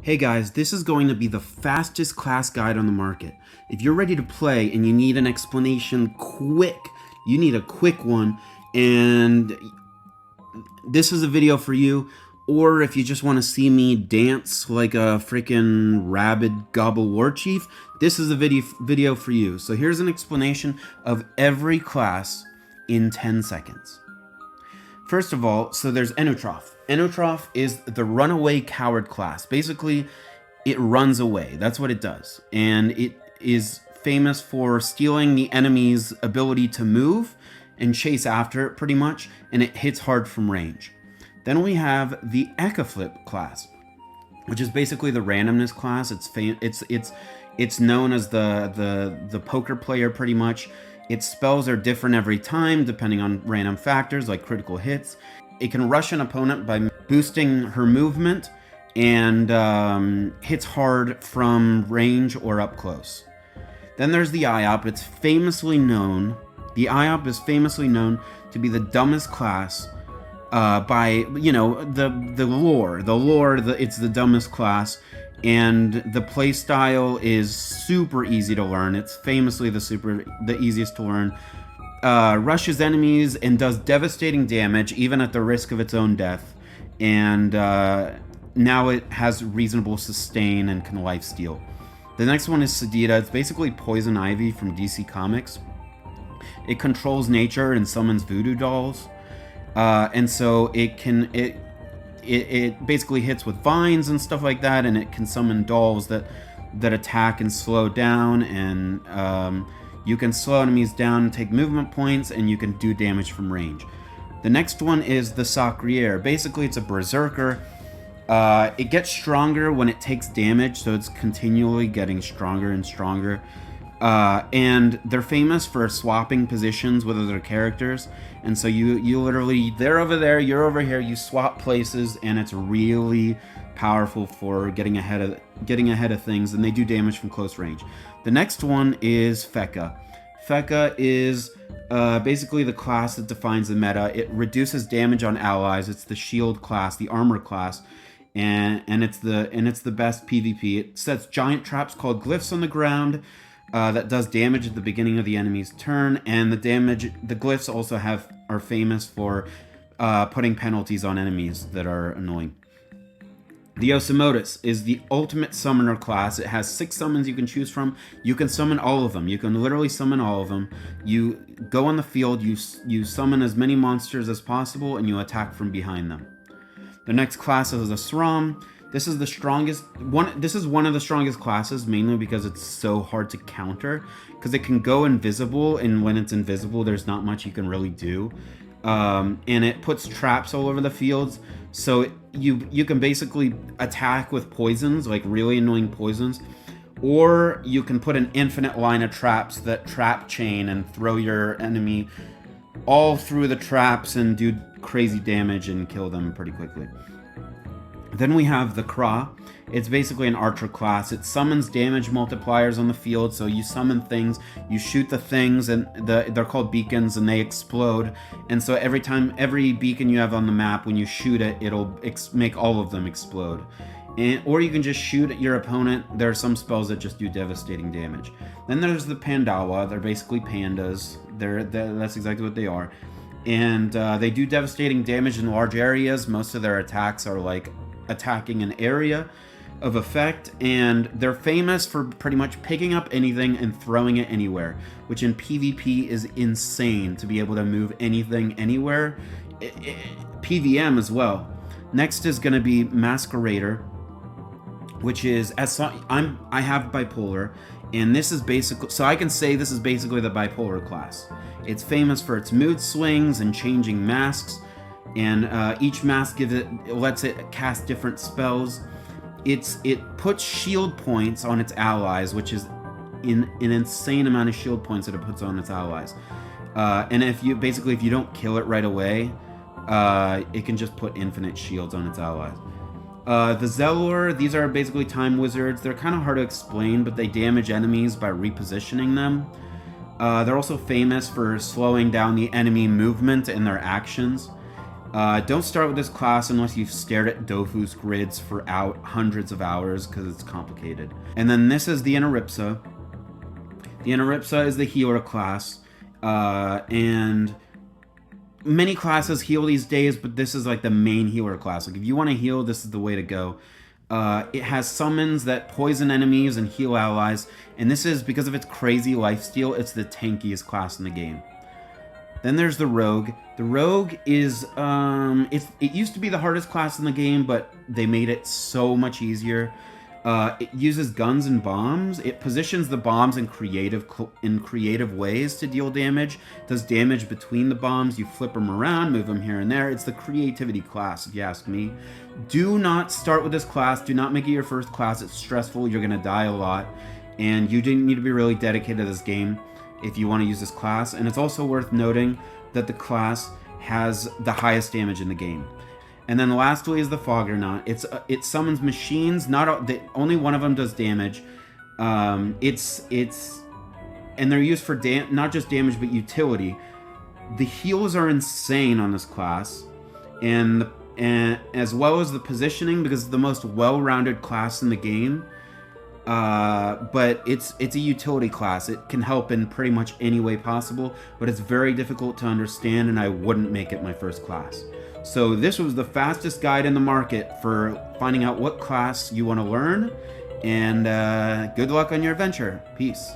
Hey guys, this is going to be the fastest class guide on the market. If you're ready to play and you need an explanation quick, you need a quick one, and this is a video for you. Or if you just want to see me dance like a freaking rabid gobble war chief, this is a video for you. So here's an explanation of every class in 10 seconds. First of all, so there's Enot. Enot is the runaway coward class. Basically, it runs away. That's what it does. And it is famous for stealing the enemy's ability to move and chase after it pretty much, and it hits hard from range. Then we have the Echa Flip class, which is basically the randomness class. It's known as the poker player pretty much. Its spells are different every time depending on random factors like critical hits. It can rush an opponent by boosting her movement and hits hard from range or up close. Then there's the IOP. The IOP is famously known to be the dumbest class by, you know, the lore. It's the dumbest class. And the playstyle is super easy to learn. It's famously the easiest to learn. Rushes enemies and does devastating damage, even at the risk of its own death. And now it has reasonable sustain and can lifesteal. The next one is Sedita. It's basically Poison Ivy from DC Comics. It controls nature and summons voodoo dolls. And so it basically hits with vines and stuff like that, and it can summon dolls that attack and slow down, and you can slow enemies down and take movement points, and you can do damage from range. The next one is the Masquerade. Basically, it's a berserker. It gets stronger when it takes damage, so it's continually getting stronger and stronger. And they're famous for swapping positions with other characters, and so you literally, they're over there, you're over here, you swap places, and it's really powerful for getting ahead of things, and they do damage from close range. The next one is Feka. Feka is basically the class that defines the meta. It reduces damage on allies. It's the shield class, the armor class, and it's the best PvP. It sets giant traps called glyphs on the ground. That does damage at the beginning of the enemy's turn, and the glyphs also are famous for putting penalties on enemies that are annoying. The Otus is the ultimate summoner class. It has 6 summons you can choose from. You can summon all of them. You can literally summon all of them. You go on the field, you summon as many monsters as possible, and you attack from behind them. The next class is the Sram. This is the strongest one. This is one of the strongest classes, mainly because it's so hard to counter, because it can go invisible, and when it's invisible, there's not much you can really do. And it puts traps all over the fields, so you can basically attack with poisons, like really annoying poisons, or you can put an infinite line of traps that trap chain and throw your enemy all through the traps and do crazy damage and kill them pretty quickly. Then we have the Kra. It's basically an archer class. It summons damage multipliers on the field, so you summon things, you shoot the things, and they're called beacons, and they explode. And so every beacon you have on the map, when you shoot it, it'll make all of them explode. Or you can just shoot at your opponent. There are some spells that just do devastating damage. Then there's the Pandawa. They're basically pandas. That's exactly what they are. And they do devastating damage in large areas. Most of their attacks are like attacking an area of effect, and they're famous for pretty much picking up anything and throwing it anywhere, which in PvP is insane, to be able to move anything anywhere. PVM as well. Next is going to be Masquerade, which is I have bipolar, and this is basically, so I can say this is basically the bipolar class. It's famous for its mood swings and changing masks, and each mask lets it cast different spells. It puts shield points on its allies, which is an insane amount of shield points that it puts on its allies. And if you don't kill it right away, it can just put infinite shields on its allies. The Zeor, these are basically time wizards. They're kind of hard to explain, but they damage enemies by repositioning them. They're also famous for slowing down the enemy movement and their actions. Don't start with this class unless you've stared at DOFUS grids for hundreds of hours, because it's complicated. And then this is the Enot. The Enot is the healer class, and many classes heal these days, but this is like the main healer class. Like if you want to heal, this is the way to go. It has summons that poison enemies and heal allies, and this is, because of its crazy lifesteal, it's the tankiest class in the game. Then there's the Rogue. The Rogue is, it used to be the hardest class in the game, but they made it so much easier. It uses guns and bombs. It positions the bombs in creative ways to deal damage. It does damage between the bombs. You flip them around, move them here and there. It's the creativity class, if you ask me. Do not start with this class. Do not make it your first class. It's stressful. You're going to die a lot. And you need to be really dedicated to this game if you want to use this class. And it's also worth noting that the class has the highest damage in the game. And then lastly is the Enot. It summons machines. Only one of them does damage. And they're used for not just damage but utility. The heals are insane on this class, and as well as the positioning, because it's the most well-rounded class in the game. But it's a utility class. It can help in pretty much any way possible, but it's very difficult to understand, and I wouldn't make it my first class. So this was the fastest guide in the market for finding out what class you want to learn, and good luck on your adventure. Peace.